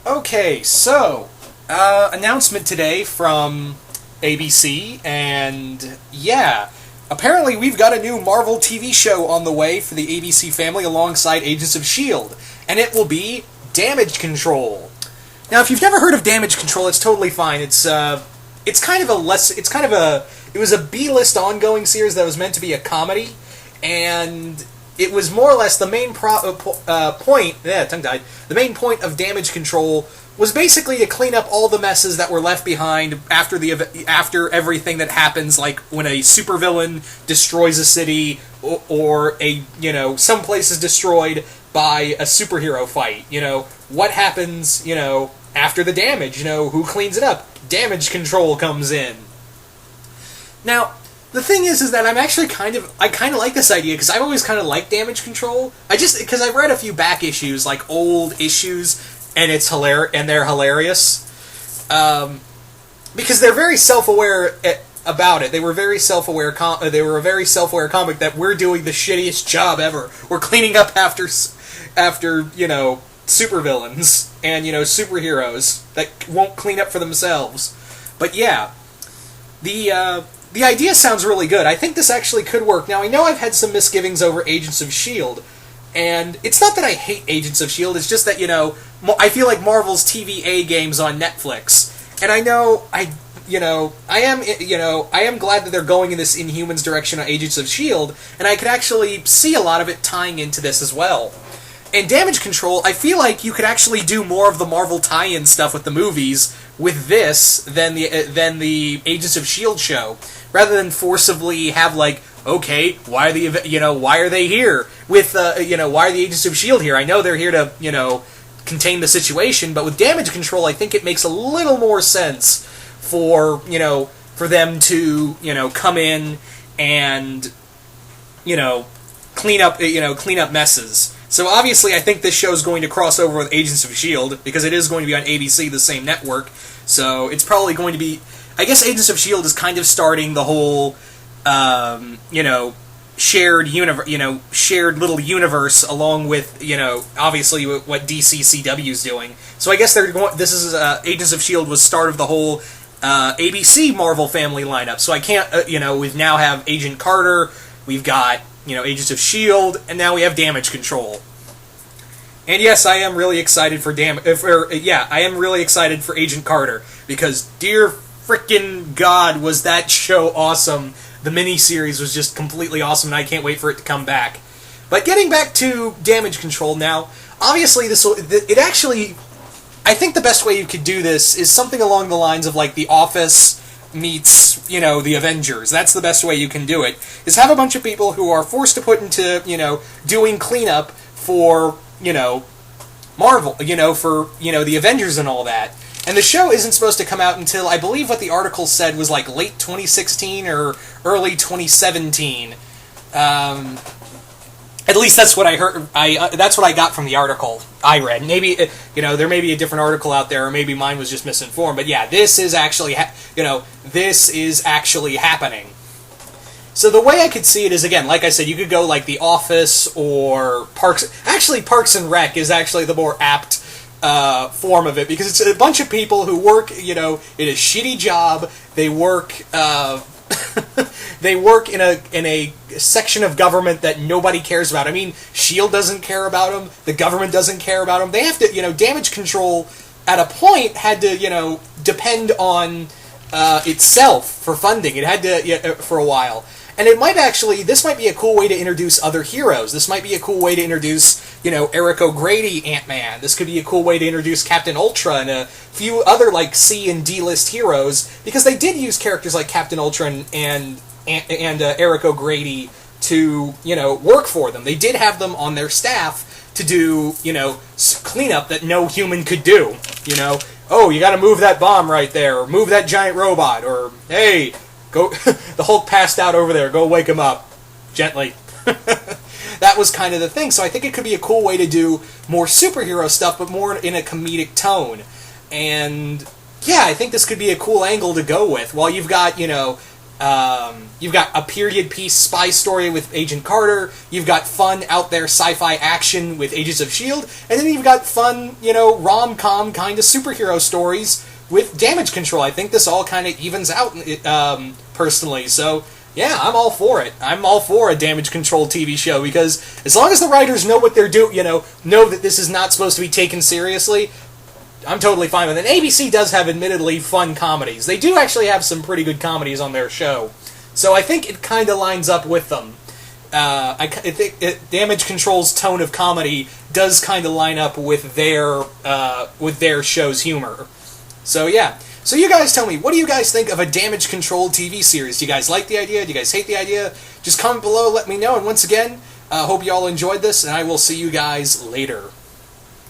Okay, so, announcement today from ABC, and yeah, apparently we've got a new Marvel TV show on the way for the ABC family alongside Agents of S.H.I.E.L.D., and it will be Damage Control. Now, if you've never heard of Damage Control, it's totally fine. It was a B-list ongoing series that was meant to be a comedy, and it was more or less the main point. Yeah, tongue tied. The main point of Damage Control was basically to clean up all the messes that were left behind after everything that happens, like when a supervillain destroys a city or some place is destroyed by a superhero fight. What happens? After the damage. Who cleans it up? Damage Control comes in. Now, the thing is that I kind of like this idea, because I've always kind of liked Damage Control. Because I've read a few back issues, like old issues, and they're hilarious. Because they're very self-aware about it. They were very self-aware. They were a very self-aware comic that we're doing the shittiest job ever. We're cleaning up after supervillains and superheroes that won't clean up for themselves. But yeah, the idea sounds really good. I think this actually could work. Now, I know I've had some misgivings over Agents of S.H.I.E.L.D., and it's not that I hate Agents of S.H.I.E.L.D., it's just that, I feel like Marvel's TVA game's on Netflix, and I am glad that they're going in this Inhumans direction on Agents of S.H.I.E.L.D., and I could actually see a lot of it tying into this as well. And Damage Control, I feel like you could actually do more of the Marvel tie-in stuff with the movies with this than the Agents of S.H.I.E.L.D. show, rather than forcibly have okay, why are they here with why are the Agents of S.H.I.E.L.D. here? I know they're here to contain the situation, but with Damage Control, I think it makes a little more sense for them to come in and clean up messes. So obviously, I think this show is going to cross over with Agents of S.H.I.E.L.D. because it is going to be on ABC, the same network. So it's probably going to be. I guess Agents of S.H.I.E.L.D. is kind of starting the whole, shared shared little universe, along with obviously what DCCW is doing. So I guess they're going. This is Agents of S.H.I.E.L.D. was start of the whole ABC Marvel family lineup. So I can't. We now have Agent Carter. We've got. Agents of S.H.I.E.L.D., and now we have Damage Control. And yes, I am really excited for I am really excited for Agent Carter, because dear frickin' God, was that show awesome. The miniseries was just completely awesome, and I can't wait for it to come back. But getting back to Damage Control now, obviously I think the best way you could do this is something along the lines of The Office meets, the Avengers. That's the best way you can do it, is have a bunch of people who are forced to put into, doing cleanup for, Marvel, for, the Avengers and all that. And the show isn't supposed to come out until, I believe what the article said was late 2016 or early 2017. At least that's what I heard. That's what I got from the article I read. Maybe there may be a different article out there, or maybe mine was just misinformed. But yeah, this is actually this is actually happening. So the way I could see it is, again, like I said, you could go The Office or Parks. Actually, Parks and Rec is actually the more apt form of it, because it's a bunch of people who work in a shitty job. They work. They work in a section of government that nobody cares about. I mean, S.H.I.E.L.D. doesn't care about them. The government doesn't care about them. They have to, Damage Control at a point had to, depend on itself for funding. It had to for a while. And this might be a cool way to introduce other heroes. This might be a cool way to introduce, Eric O'Grady, Ant-Man. This could be a cool way to introduce Captain Ultra and a few other, C and D-list heroes, because they did use characters like Captain Ultra and Eric O'Grady to, work for them. They did have them on their staff to do, cleanup that no human could do. Oh, you gotta move that bomb right there, or move that giant robot, or, hey, go, the Hulk passed out over there, go wake him up. Gently. That was kind of the thing, so I think it could be a cool way to do more superhero stuff, but more in a comedic tone. And, yeah, I think this could be a cool angle to go with, while you've got, You've got a period piece spy story with Agent Carter. You've got fun out there sci-fi action with Agents of S.H.I.E.L.D. And then you've got fun, rom-com kind of superhero stories with Damage Control. I think this all kind of evens out, personally. So, yeah, I'm all for it. I'm all for a Damage Control TV show, because as long as the writers know what they're doing, know that this is not supposed to be taken seriously, I'm totally fine with it. And ABC does have admittedly fun comedies. They do actually have some pretty good comedies on their show. So I think it kind of lines up with them. I think Damage Control's tone of comedy does kind of line up with their show's humor. So yeah. So you guys tell me, what do you guys think of a Damage Control TV series? Do you guys like the idea? Do you guys hate the idea? Just comment below, let me know. And once again, hope you all enjoyed this, and I will see you guys later.